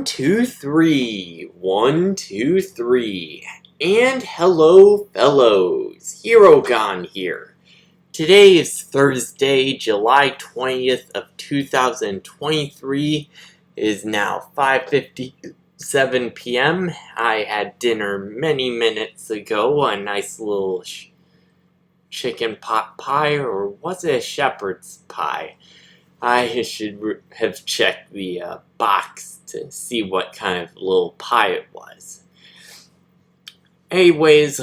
2, 3. 1, 2, 3. And hello, fellows. Herogon here. Today is Thursday, July 20th of 2023. It is now 5:57 p.m. I had dinner many minutes ago, a nice little chicken pot pie, or was it a shepherd's pie? I should have checked the box to see what kind of little pie it was. Anyways,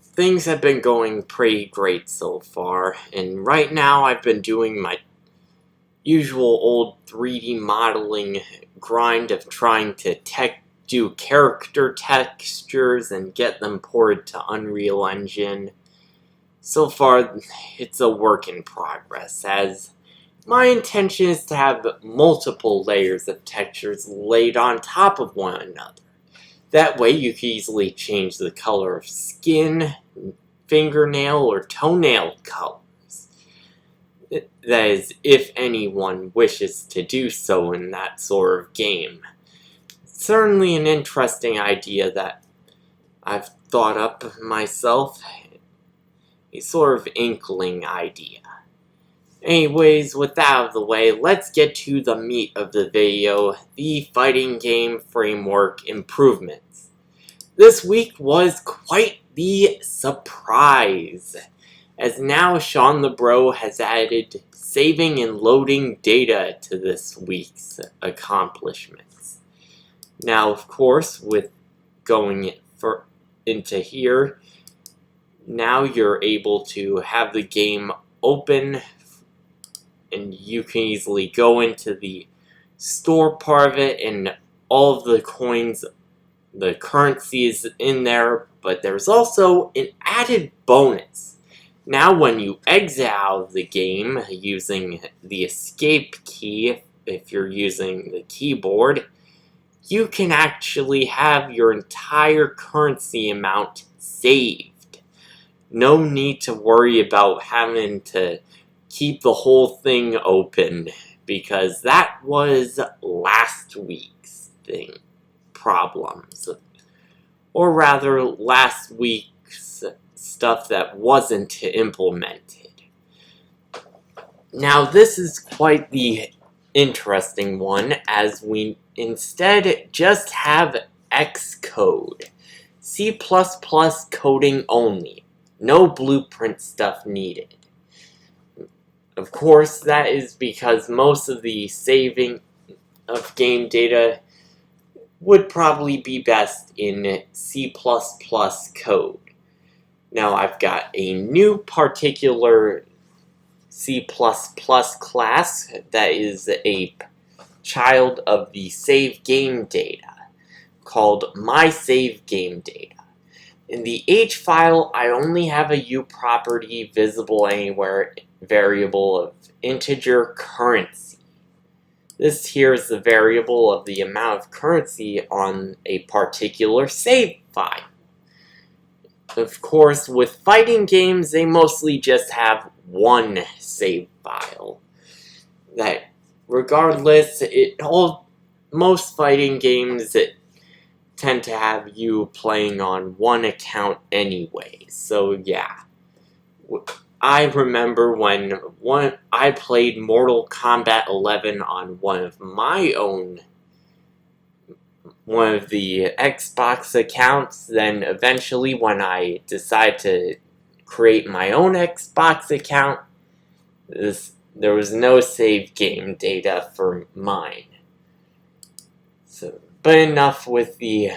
things have been going pretty great so far, and right now I've been doing my usual old 3D modeling grind of trying to do character textures and get them ported to Unreal Engine. So far, it's a work in progress, as my intention is to have multiple layers of textures laid on top of one another. That way you can easily change the color of skin, fingernail, or toenail colors. That is, if anyone wishes to do so in that sort of game. It's certainly an interesting idea that I've thought up myself. A sort of inkling idea. Anyways, with that out of the way, let's get to the meat of the video, the fighting game framework improvements. This week was quite the surprise, as now Sean the Bro has added saving and loading data to this week's accomplishments. Now, of course, with going into here, now you're able to have the game open, and you can easily go into the store part of it, and all of the coins, the currency is in there, but there's also an added bonus. Now when you exit out of the game using the escape key, if you're using the keyboard, you can actually have your entire currency amount saved. No need to worry about having to keep the whole thing open, because that was last week's problems. Or rather, last week's stuff that wasn't implemented. Now this is quite the interesting one, as we instead just have Xcode. C++ coding only. No blueprint stuff needed. Of course, that is because most of the saving of game data would probably be best in C++ code. Now, I've got a new particular C++ class that is a child of the save game data, called mySaveGameData. In the H file, I only have a U property visible anywhere variable of integer currency. This here is the variable of the amount of currency on a particular save file. Of course, with fighting games, they mostly just have one save file. That, regardless, most fighting games tend to have you playing on one account anyway. So yeah, I remember when I played Mortal Kombat 11 on one of the Xbox accounts. Then eventually, when I decided to create my own Xbox account, there was no save game data for mine. But enough with the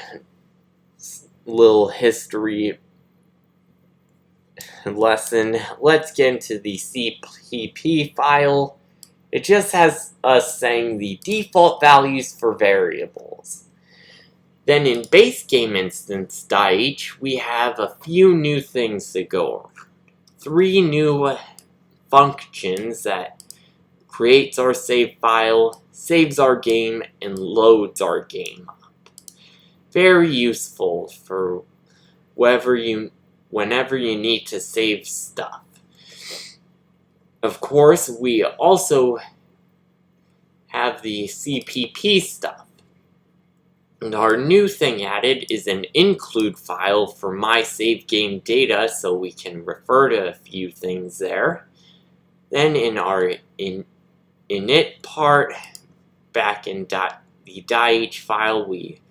little history lesson. Let's get into the CPP file. It just has us saying the default values for variables. Then in base game instance.h, we have a few new things to go over. 3 new functions that creates our save file, saves our game, and loads our game up. Very useful for whenever you need to save stuff. Of course, we also have the CPP stuff. And our new thing added is an include file for my save game data, so we can refer to a few things there. Then in our init part, back in the .h file, we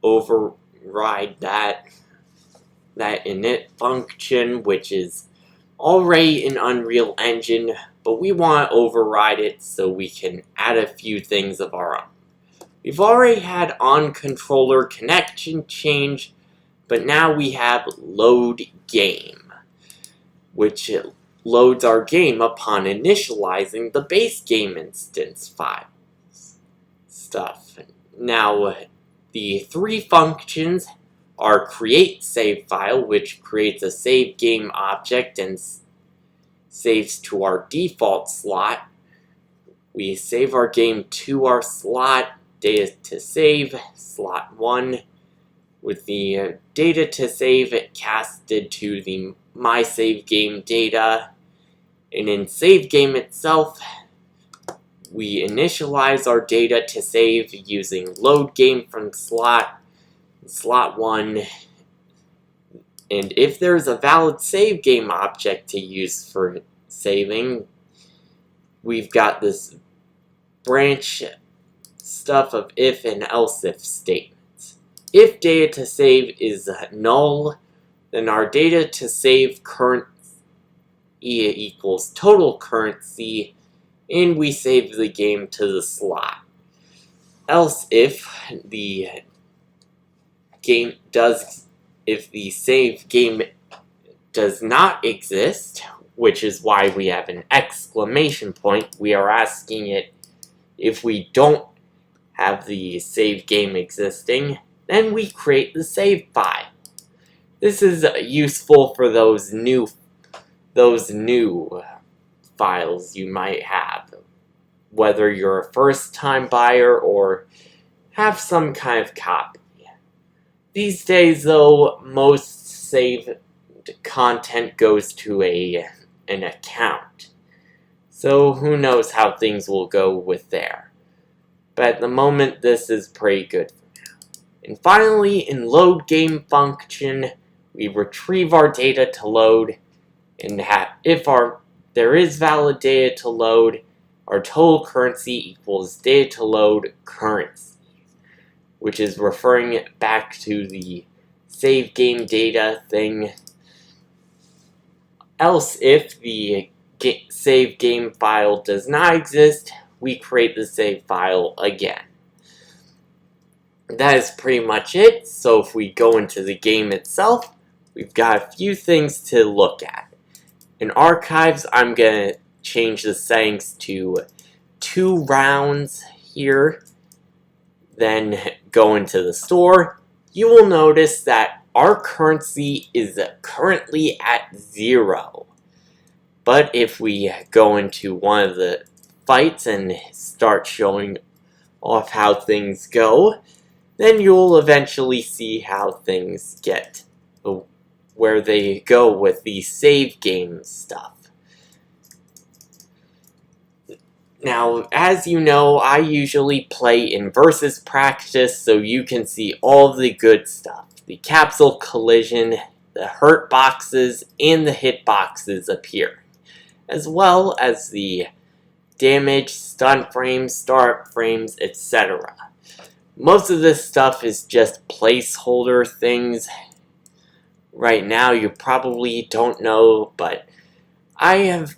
override that init function, which is already in Unreal Engine, but we want to override it so we can add a few things of our own. We've already had on-controller connection change, but now we have load game, which loads our game upon initializing the base game instance file stuff. Now, the three functions are create save file, which creates a save game object and saves to our default slot. We save our game to our slot, data to save, slot 1, with the data to save casted to the my save game data. And in save game itself, we initialize our data to save using load game from slot 1. And if there's a valid save game object to use for saving, we've got this branch stuff of if and else if statements. If data to save is null, then our data to save currency equals total currency, and we save the game to the slot. Else, if the save game does not exist, which is why we have an exclamation point, we are asking it if we don't have the save game existing, then we create the save file. This is useful for those new files you might have, whether you're a first-time buyer or have some kind of copy. These days, though, most saved content goes to an account, so who knows how things will go with there. But at the moment, this is pretty good for now. And finally, in load game function, we retrieve our data to load, and if there is valid data to load, our total currency equals data to load currency, which is referring back to the save game data thing. Else, if the save game file does not exist, we create the save file again. That is pretty much it. So if we go into the game itself, we've got a few things to look at. In archives, I'm going to change the settings to 2 rounds here. Then go into the store. You will notice that our currency is currently at 0. But if we go into one of the fights and start showing off how things go, then you'll eventually see how things get, where they go with the save game stuff. Now, as you know, I usually play in versus practice, so you can see all the good stuff. The capsule collision, the hurt boxes, and the hit boxes appear, as well as the damage, stun frames, start frames, etc. Most of this stuff is just placeholder things. Right now, you probably don't know, but I have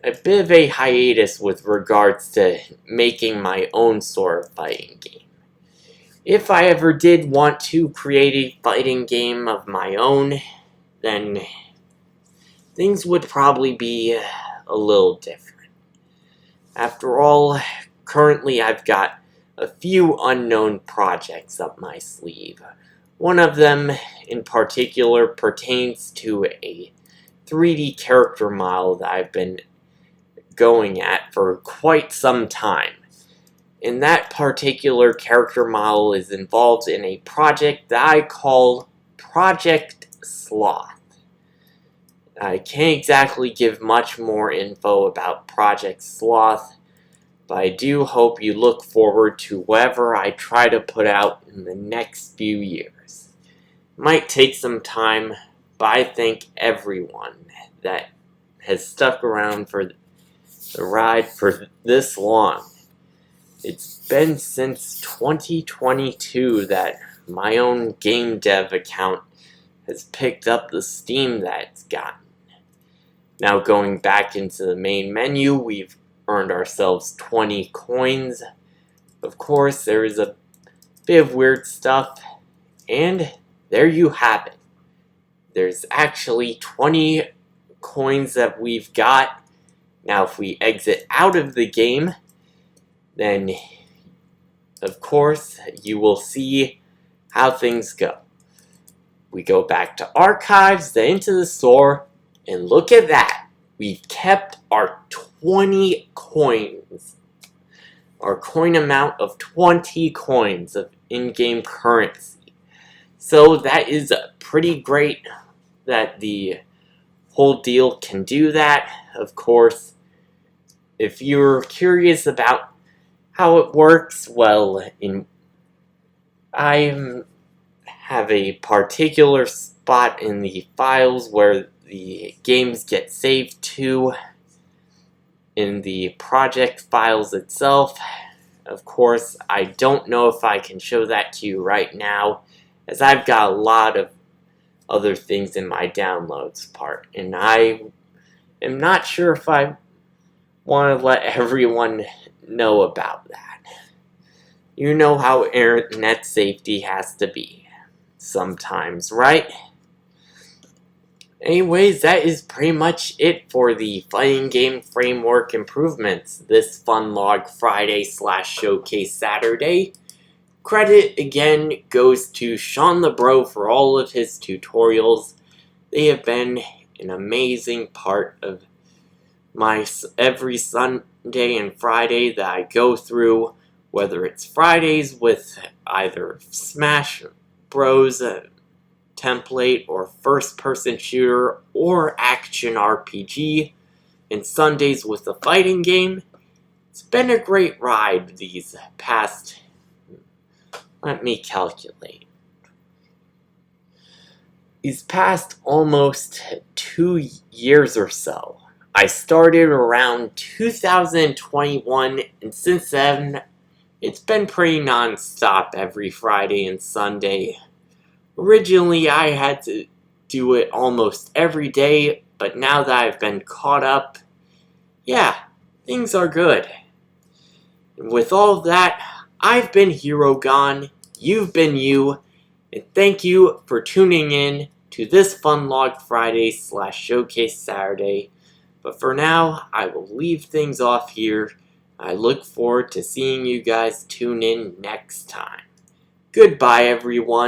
a bit of a hiatus with regards to making my own sort of fighting game. If I ever did want to create a fighting game of my own, then things would probably be a little different. After all, currently I've got a few unknown projects up my sleeve. One of them in particular pertains to a 3D character model that I've been going at for quite some time. And that particular character model is involved in a project that I call Project Sloth. I can't exactly give much more info about Project Sloth, But I do hope you look forward to whatever I try to put out in the next few years. Might take some time, but I thank everyone that has stuck around for the ride for this long. It's been since 2022 that my own game dev account has picked up the steam that it's gotten. Now going back into the main menu, we've earned ourselves 20 coins. Of course, there is a bit of weird stuff, and there you have it. There's actually 20 coins that we've got. Now if we exit out of the game, then of course you will see how things go. We go back to archives, then into the store, and look at that. We've kept our 20 coins. Our coin amount of 20 coins of in-game currency. So that is pretty great that the whole deal can do that. Of course, if you're curious about how it works, well, I have a particular spot in the files where the games get saved to in the project files itself. Of course, I don't know if I can show that to you right now, as I've got a lot of other things in my downloads part, and I am not sure if I want to let everyone know about that. You know how internet safety has to be sometimes, right? Anyways, that is pretty much it for the fighting game framework improvements this Funlog Friday/Showcase Saturday. Credit again goes to Sean the Bro for all of his tutorials. They have been an amazing part of my every Sunday and Friday that I go through, whether it's Fridays with either Smash Bros template or first-person shooter or action RPG, and Sundays with a fighting game. It's been a great ride these past, let me calculate, these past almost 2 years or so. I started around 2021, and since then, it's been pretty non-stop every Friday and Sunday. Originally, I had to do it almost every day, but now that I've been caught up, yeah, things are good. And with all that, I've been Herogon, you've been you, and thank you for tuning in to this Funlog Friday/Showcase Saturday. But for now, I will leave things off here. I look forward to seeing you guys tune in next time. Goodbye, everyone.